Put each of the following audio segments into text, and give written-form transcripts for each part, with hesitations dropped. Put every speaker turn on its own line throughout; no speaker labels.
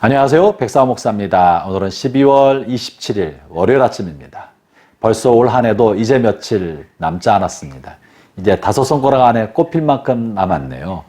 안녕하세요. 백사호 목사입니다. 오늘은 12월 27일 월요일 아침입니다. 벌써 올 한 해도 이제 며칠 남지 않았습니다. 이제 5손가락 안에 꼽힐 만큼 남았네요.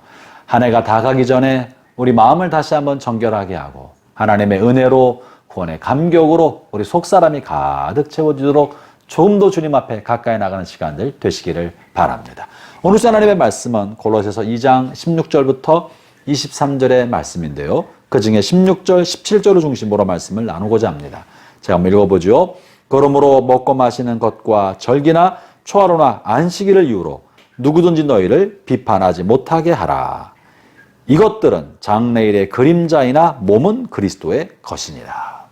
한 해가 다 가기 전에 우리 마음을 다시 한번 정결하게 하고 하나님의 은혜로 구원의 감격으로 우리 속사람이 가득 채워지도록 조금 더 주님 앞에 가까이 나가는 시간들 되시기를 바랍니다. 오늘 하나님의 말씀은 골로새서 2장 16절부터 23절의 말씀인데요. 그 중에 16절, 17절을 중심으로 말씀을 나누고자 합니다. 제가 한번 읽어보죠. 그러므로 먹고 마시는 것과 절기나 초하루나 안식일을 이유로 누구든지 너희를 비판하지 못하게 하라. 이것들은 장래일의 그림자이나 몸은 그리스도의 것이니라.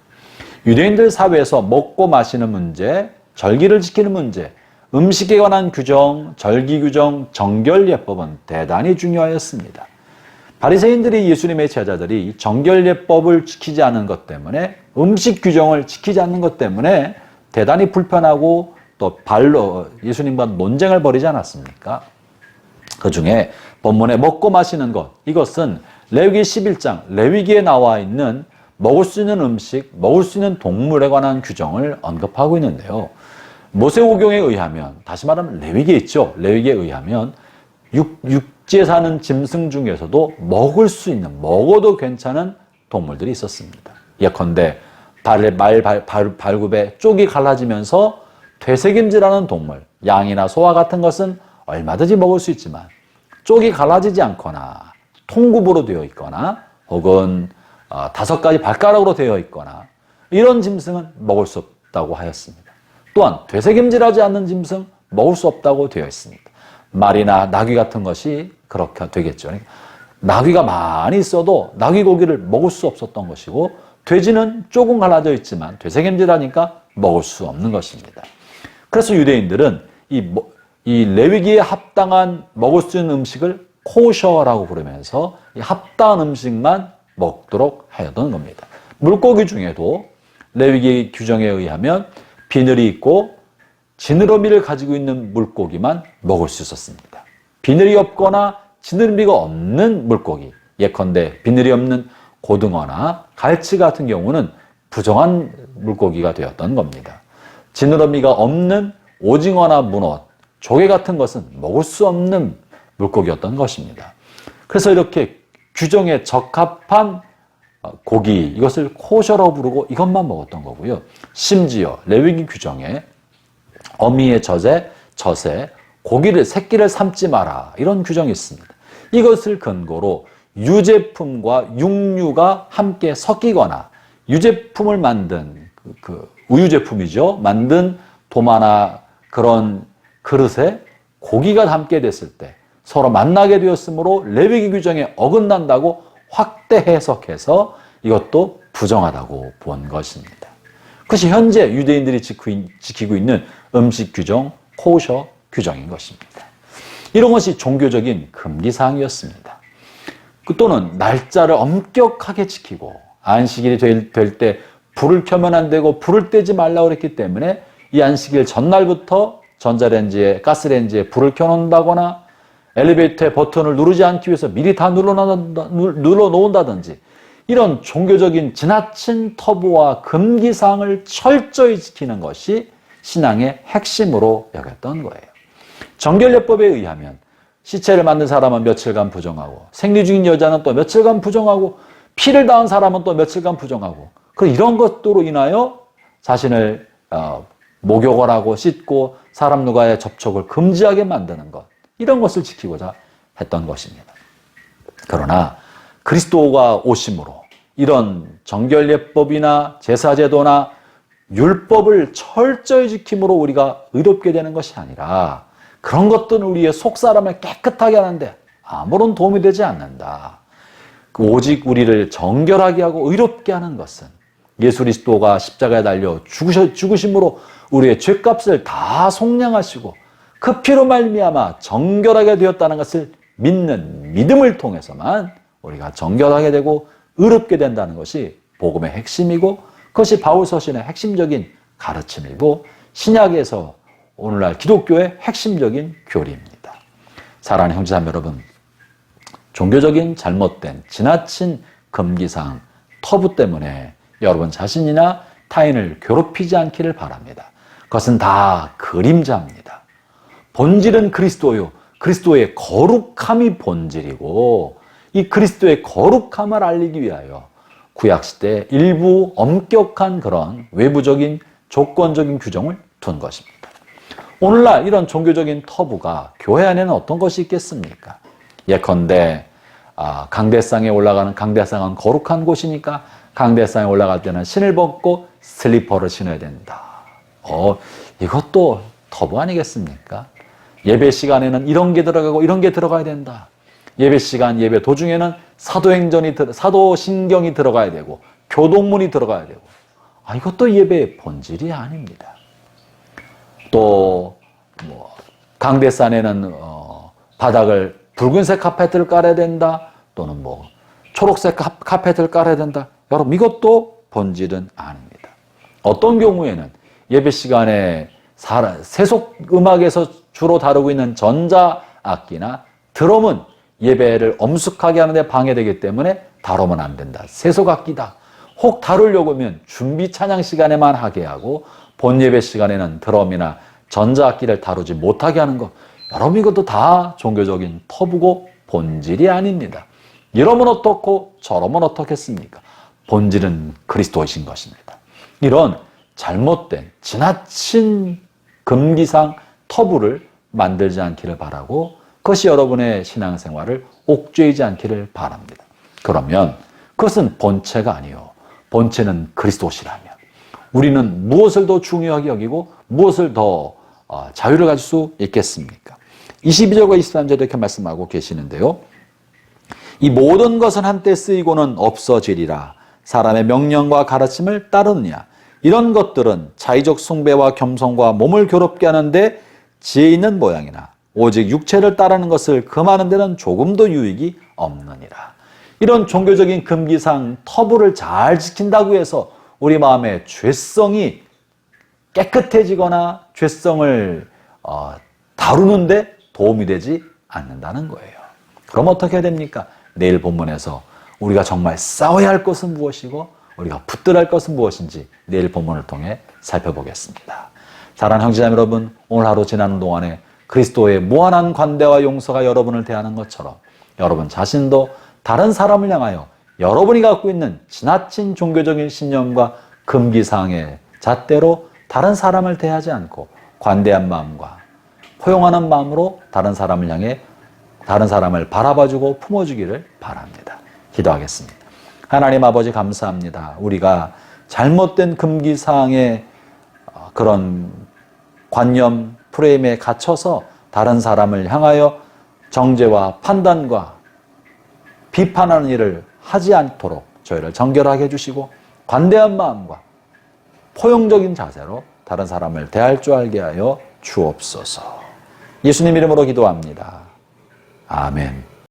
유대인들 사회에서 먹고 마시는 문제, 절기를 지키는 문제, 음식에 관한 규정, 절기 규정, 정결예법은 대단히 중요하였습니다. 바리새인들이 예수님의 제자들이 정결예법을 지키지 않는 것 때문에 음식 규정을 지키지 않는 것 때문에 대단히 불편하고 또 발로 예수님과 논쟁을 벌이지 않았습니까? 그 중에 본문에 먹고 마시는 것, 이것은 레위기 11장 레위기에 나와 있는 먹을 수 있는 음식, 먹을 수 있는 동물에 관한 규정을 언급하고 있는데요. 모세오경에 의하면, 다시 말하면 레위기에 있죠. 레위기에 의하면 육지에 사는 짐승 중에서도 먹을 수 있는, 먹어도 괜찮은 동물들이 있었습니다. 예컨대 발굽에 쪽이 갈라지면서 되새김질하는 동물, 양이나 소와 같은 것은 얼마든지 먹을 수 있지만 쪽이 갈라지지 않거나 통굽으로 되어 있거나 혹은 5가지 발가락으로 되어 있거나 이런 짐승은 먹을 수 없다고 하였습니다. 또한 되새김질하지 않는 짐승 먹을 수 없다고 되어 있습니다. 말이나 나귀 같은 것이 그렇게 되겠죠. 나귀가 많이 있어도 나귀 고기를 먹을 수 없었던 것이고 돼지는 조금 갈라져 있지만 되새김질하니까 먹을 수 없는 것입니다. 그래서 유대인들은 이 레위기에 합당한 먹을 수 있는 음식을 코셔라고 부르면서 이 합당한 음식만 먹도록 하였던 겁니다. 물고기 중에도 레위기 규정에 의하면 비늘이 있고 지느러미를 가지고 있는 물고기만 먹을 수 있었습니다. 비늘이 없거나 지느러미가 없는 물고기, 예컨대 비늘이 없는 고등어나 갈치 같은 경우는 부정한 물고기가 되었던 겁니다. 지느러미가 없는 오징어나 문어, 조개 같은 것은 먹을 수 없는 물고기였던 것입니다. 그래서 이렇게 규정에 적합한 고기, 이것을 코셔라고 부르고 이것만 먹었던 거고요. 심지어 레위기 규정에 어미의 젖에 고기를 새끼를 삶지 마라 이런 규정이 있습니다. 이것을 근거로 유제품과 육류가 함께 섞이거나 유제품을 만든 우유제품이죠. 만든 도마나 그런 그릇에 고기가 함께 됐을 때 서로 만나게 되었으므로 레위기 규정에 어긋난다고 확대 해석해서 이것도 부정하다고 본 것입니다. 그것이 현재 유대인들이 지키고 있는 음식 규정, 코셔 규정인 것입니다. 이런 것이 종교적인 금기사항이었습니다. 또는 날짜를 엄격하게 지키고 안식일이 될 때 불을 켜면 안 되고 불을 떼지 말라고 그랬기 때문에 이 안식일 전날부터 전자레인지에, 가스레인지에 불을 켜놓는다거나 엘리베이터의 버튼을 누르지 않기 위해서 미리 다 눌러놓는다든지 이런 종교적인 지나친 터부와 금기사항을 철저히 지키는 것이 신앙의 핵심으로 여겼던 거예요. 정결예법에 의하면 시체를 만든 사람은 며칠간 부정하고 생리 중인 여자는 또 며칠간 부정하고 피를 닿은 사람은 또 며칠간 부정하고 이런 것들로 인하여 자신을 목욕을 하고 씻고 사람 누가의 접촉을 금지하게 만드는 것, 이런 것을 지키고자 했던 것입니다. 그러나 그리스도가 오심으로 이런 정결예법이나 제사제도나 율법을 철저히 지킴으로 우리가 의롭게 되는 것이 아니라 그런 것들은 우리의 속사람을 깨끗하게 하는데 아무런 도움이 되지 않는다. 오직 우리를 정결하게 하고 의롭게 하는 것은 예수 그리스도가 십자가에 달려 죽으심으로 우리의 죄값을 다 속량하시고 그 피로 말미암아 정결하게 되었다는 것을 믿는 믿음을 통해서만 우리가 정결하게 되고 의롭게 된다는 것이 복음의 핵심이고 그것이 바울 서신의 핵심적인 가르침이고 신약에서 오늘날 기독교의 핵심적인 교리입니다. 사랑하는 형제자매 여러분, 종교적인 잘못된 지나친 금기사항, 터부 때문에 여러분 자신이나 타인을 괴롭히지 않기를 바랍니다. 그것은 다 그림자입니다. 본질은 그리스도요. 그리스도의 거룩함이 본질이고 이 그리스도의 거룩함을 알리기 위하여 구약시대 일부 엄격한 그런 외부적인 조건적인 규정을 둔 것입니다. 오늘날 이런 종교적인 터부가 교회 안에는 어떤 것이 있겠습니까? 예컨대 강대상에 올라가는 강대상은 거룩한 곳이니까 강대상에 올라갈 때는 신을 벗고 슬리퍼를 신어야 된다. 이것도 터부 아니겠습니까? 예배 시간에는 이런 게 들어가고 이런 게 들어가야 된다. 예배 시간, 예배 도중에는 사도신경이 들어가야 되고 교동문이 들어가야 되고 이것도 예배의 본질이 아닙니다. 또 강대산에는 바닥을 붉은색 카페트를 깔아야 된다. 또는 초록색 카페트를 깔아야 된다. 여러분 이것도 본질은 아닙니다. 어떤 경우에는 예배 시간에 세속 음악에서 주로 다루고 있는 전자악기나 드럼은 예배를 엄숙하게 하는 데 방해되기 때문에 다루면 안 된다. 세속악기다. 혹 다루려고 하면 준비 찬양 시간에만 하게 하고 본 예배 시간에는 드럼이나 전자악기를 다루지 못하게 하는 것. 여러분 이것도 다 종교적인 터부고 본질이 아닙니다. 이러면 어떻고 저러면 어떻겠습니까? 본질은 그리스도이신 것입니다. 이런 잘못된 지나친 금기상 터부를 만들지 않기를 바라고 그것이 여러분의 신앙생활을 옥죄이지 않기를 바랍니다. 그러면 그것은 본체가 아니요. 본체는 그리스도시라면 우리는 무엇을 더 중요하게 여기고 무엇을 더 자유를 가질 수 있겠습니까? 22절과 23절에 이렇게 말씀하고 계시는데요. 이 모든 것은 한때 쓰이고는 없어지리라. 사람의 명령과 가르침을 따르느냐. 이런 것들은 자의적 숭배와 겸손과 몸을 괴롭게 하는데 지혜 있는 모양이나 오직 육체를 따르는 것을 금하는 데는 조금도 유익이 없느니라. 이런 종교적인 금기상 터부를 잘 지킨다고 해서 우리 마음의 죄성이 깨끗해지거나 죄성을 다루는데 도움이 되지 않는다는 거예요. 그럼 어떻게 해야 됩니까? 내일 본문에서 우리가 정말 싸워야 할 것은 무엇이고 우리가 붙들어야 할 것은 무엇인지 내일 본문을 통해 살펴보겠습니다. 사랑하는 형제자매 여러분, 오늘 하루 지나는 동안에 그리스도의 무한한 관대와 용서가 여러분을 대하는 것처럼 여러분 자신도 다른 사람을 향하여 여러분이 갖고 있는 지나친 종교적인 신념과 금기사항의 잣대로 다른 사람을 대하지 않고 관대한 마음과 포용하는 마음으로 다른 사람을 향해 다른 사람을 바라봐주고 품어주기를 바랍니다. 기도하겠습니다. 하나님 아버지 감사합니다. 우리가 잘못된 금기사항의 그런 관념 프레임에 갇혀서 다른 사람을 향하여 정죄와 판단과 비판하는 일을 하지 않도록 저희를 정결하게 해주시고 관대한 마음과 포용적인 자세로 다른 사람을 대할 줄 알게 하여 주옵소서. 예수님 이름으로 기도합니다. 아멘.